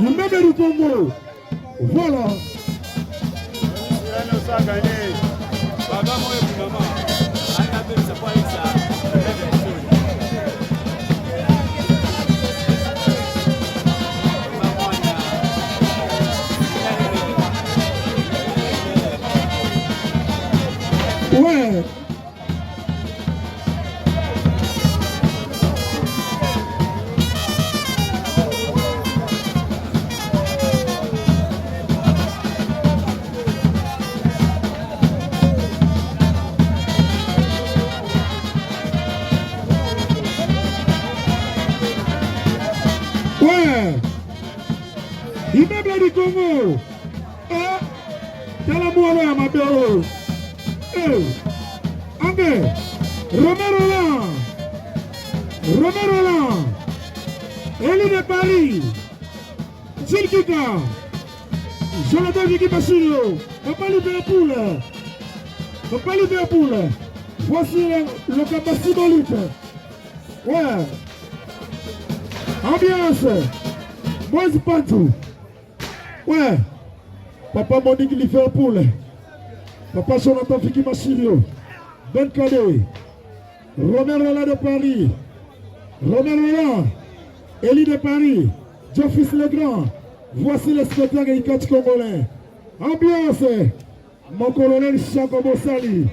Le même du Congo. Voilà. Ouais. Ouais. Immeuble du Congo. T'as la moelle à ma belle. André, Romero Roland, Élie de Paris, Gilles Kika, Jonathan Viki Basilio, Papa Liverpool, voici Lokamba Sibolite. Ouais, ambiance, Moïse Pantou, ouais, Papa Monique Liverpool, Papa Jonathan Viki Basilio. Ben Kadé, Romero de Paris, Romero, Élie de Paris, Geoffrey Legrand, voici le spectacle et catch congolais. Ambiance, mon colonel Chakobo Sali,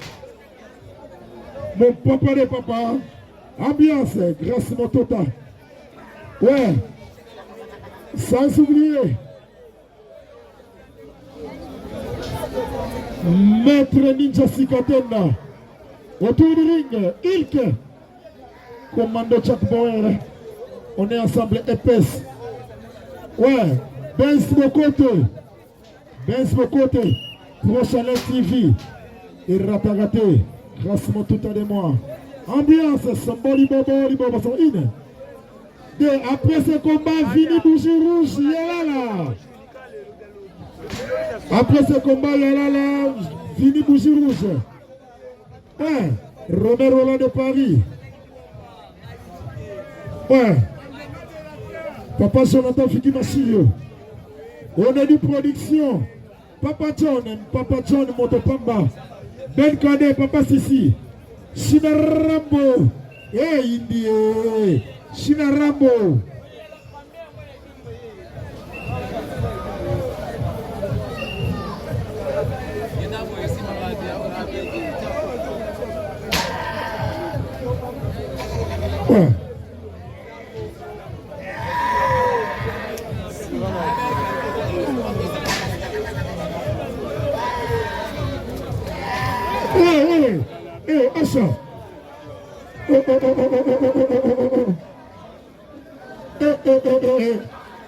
mon papa de papa, ambiance, grâce mon tota. Ouais, sans oublier, Maître Ninja Sikatenda. Autour du ring, Ilke, commando Chuck Bauer, on est ensemble épaisse. Ouais, Benz Bokote, prochain TV, et Ratagate, grâce à tout à de moi. Ambiance, Samboli Bobo, son in. Après ce combat, Vini Bougie Rouge, Yalala. Après ce combat, Yalala, Vini Bougie Rouge. Ouais, Romero de Paris. Ouais, Papa Jonathan Fiki Massilio. On est du production. Papa John Motopamba. Ben Kade, Papa Sissi. China Rambo. Hey, Indie. China Rambo. Ouais. Asha.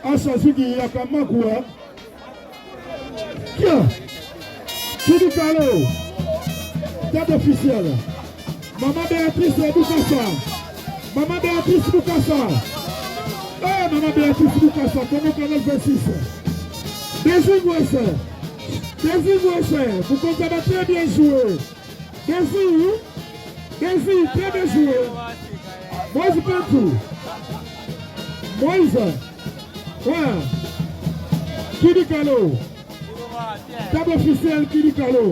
Asha Zigi Yakamakura. Tiens. Sidi Kalo. Date officielle. Maman Béatrice Boukassa. Maman Béatrice Boukassa. Maman Béatrice Boukassa. Comment Canal 26. Désir Wessé. Vous comptez très bien joué. Désir, très bien joué. Moïse Pantou. Moïse. Ouais. Kidi Kalo. Table officielle Kidi Kalo.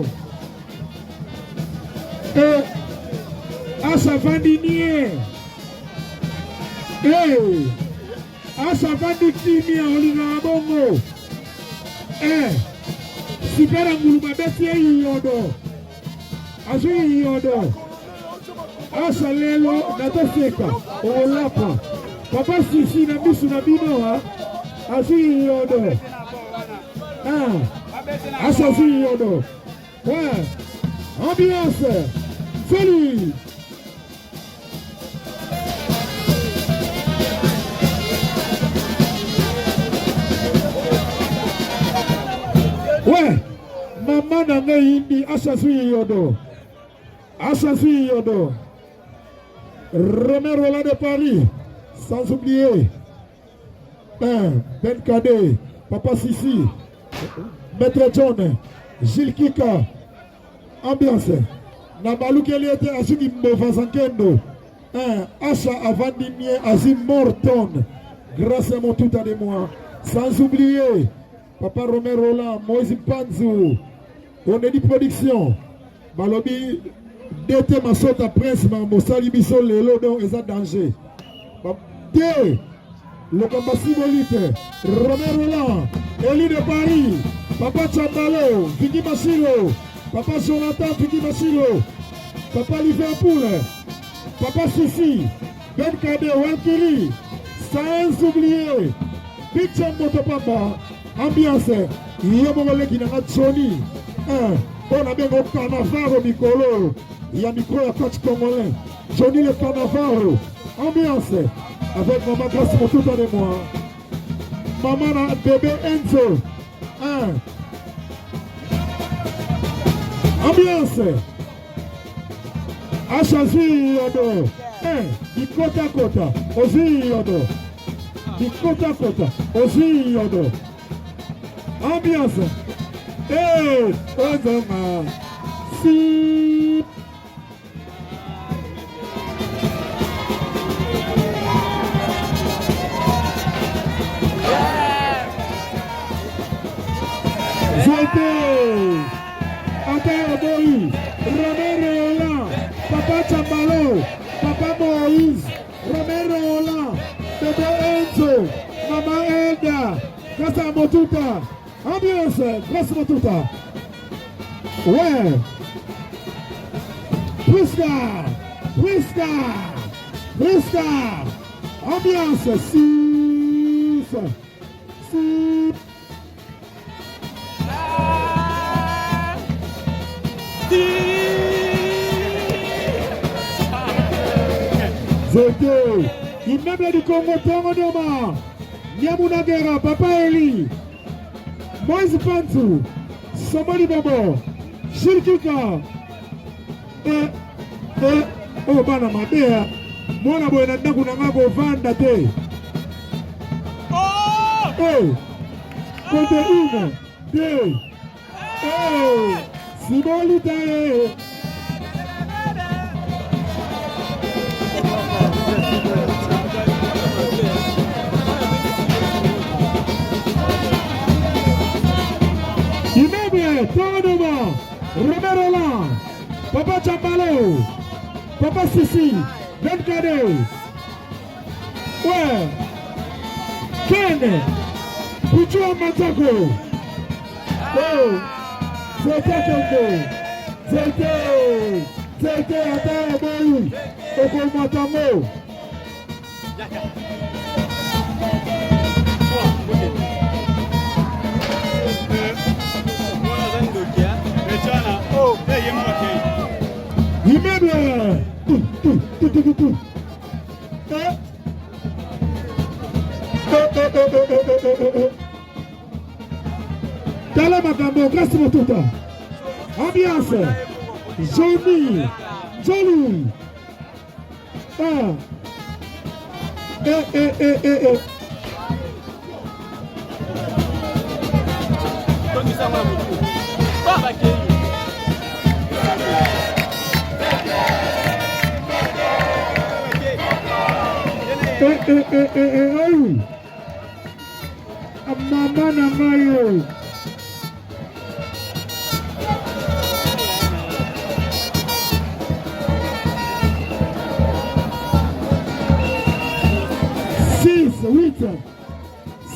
Et Asa Vandinier. Asa Vandinier, Olina Bongo. Super Anguluma Bessie Yodo. Ajoui Yodo. Asa Lelo Natoseka. Olapa. Papa Sisi na bisu na bino. Ajoui Yodo. Asa Yodo. Ouais. Ambiance. Salut. Ouais, maman n'a indi Asasui Yodo. Romero là de Paris, sans oublier Ben Kadé, Papa Sissi, Maître John, Gilles Kika, ambiance. Nabalu Keli était à Sugi Mbovasankendo. Achat avant dimier Azim Morton. Grâce à mon tout à de moi. Sans oublier Papa Romero Roland, Moïse Panzou. On est dit production. Balobi, d'été ma saute à Prince, Mambo, Salibiso, les lodos, et ça danger. Deux, Lokamba Sibolite, Romero Roland, Eli de Paris, Papa Chambalo, Vicky Machilo, Papa Jonathan, Vicky Machilo, Papa Liverpool, Papa Sissi, Ben Kade, Wankiri, sans oublier, Big Champ Motopapa, ambiance, Yomole qui n'a pas Johnny, on a bien au carnaval au Mikolo, il y a micro à coach congolais, Johnny le carnaval, ambiance, avec maman grâce pour tout de moi, maman bébé Enzo, ambiance, Achazi yodo, di kota kota, ozi yodo, di kota kota, ozi yodo, ambiance, ozoma, si. Romero Roland, Papa Chambalo, Papa Moïse, Romero Roland, Bébé Enzo, Maman Elda, grâce à Motuta, ambiance, grâce à Motuta. Ouais. Priska, ambiance, 6. C'était immeuble du Congo, Tongo Doma, Nyamunagera, Papa Eli, Moïse Pantou, Somali Bobo, Shirkika, oh bana madea, mwana boyena ndaku nangago vanda te. Côté 1, 2, Sibolite. Immeuble, Tongo, Romero Roland, Papa Chambalo, Papa Sissi, Ben Kade, ouais, Ken, Puchua Matako, c'était Ata Boyu, Oko Matamo. Immeuble, Tala Magambo, grâce à tout ambiance, joli. Mama na mayo.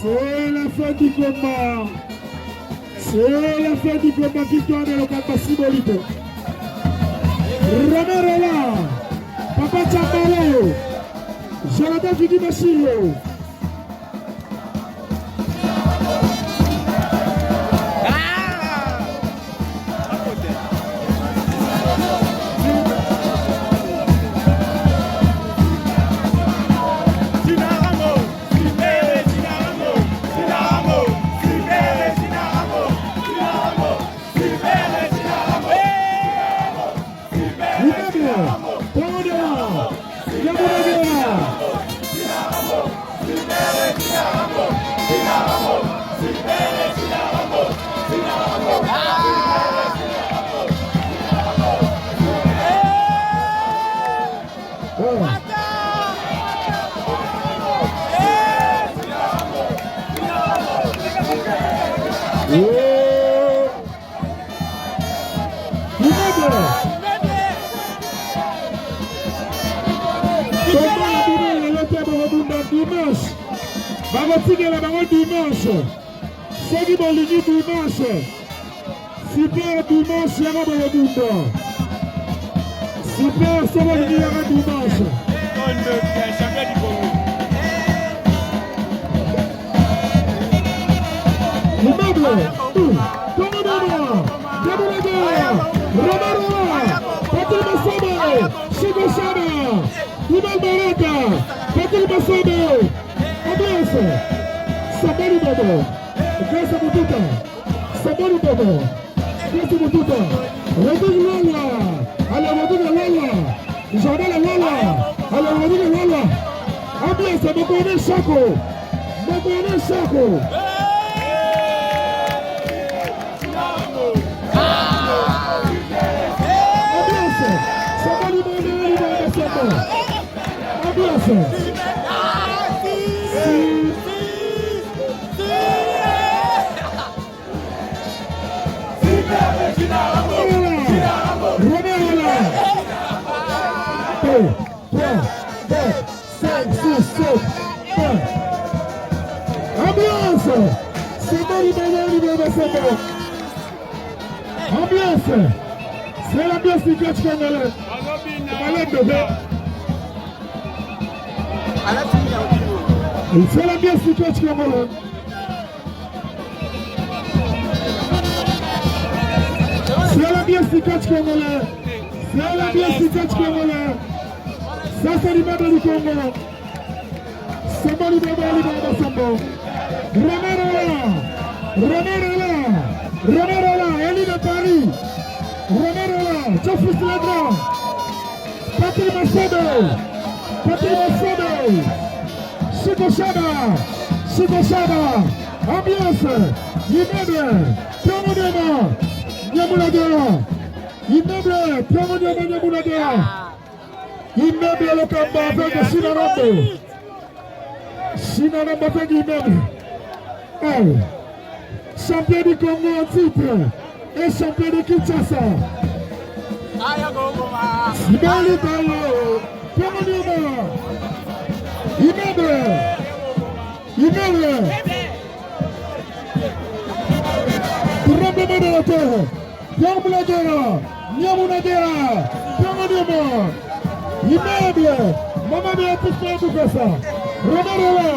C'est la fin du combat. C'est la fin du combat. Victoire de Lokamba Sibolite. Romero là. Papa Chambalo. Jonathan Vidi Machilo. dimanche. Barotigela bango dimanche. Segi bolingi dimanche. Super dimanche yanga bolingo. Super solo bolingi yanga dimanche. Immeuble. Tolanda. Diabolade. Romarola. Patrick Massobe. Chico Chaba. Imal Baraka. Patrick Massobe. Ambiance. Sabari Bobo. Graça Mututa. Sabari Bobo. Graça Mututa. Rodrigo Lala. Allez, Rodrigo Lala. Jordan Lala. Allez, Rodrigo Lala. Ambiance. Mokone Chako. Mokone Chako. Ambiance. Sabari Bobo. Ambiance. Ambiance. C'est l'ambiance du catch congolais. C'est l'ambiance du catch congolais. C'est l'ambiance du catch congolais. C'est l'ambiance du catch congolais. Ça c'est l'immeuble du Congo. C'est bon l'immeuble du Sambo. Romerola, Elie de Paris. Romerola, Jofus Legrand. Patrick Massobe. Chico Chaba. Ambiance. Immeuble. Promodema. Nyamuladera. Immeuble. Promodema Nyamuladera. Immeuble Lokamba avec Sinarambo avec immeuble. Champion du Congo en titre et champion de Kinshasa. Sibali Bayo, Promodema. Immeuble. Promodema de la terre. Nyamuladera. Promodema. Immeuble. Maman de la piste pour faire ça. Romerola.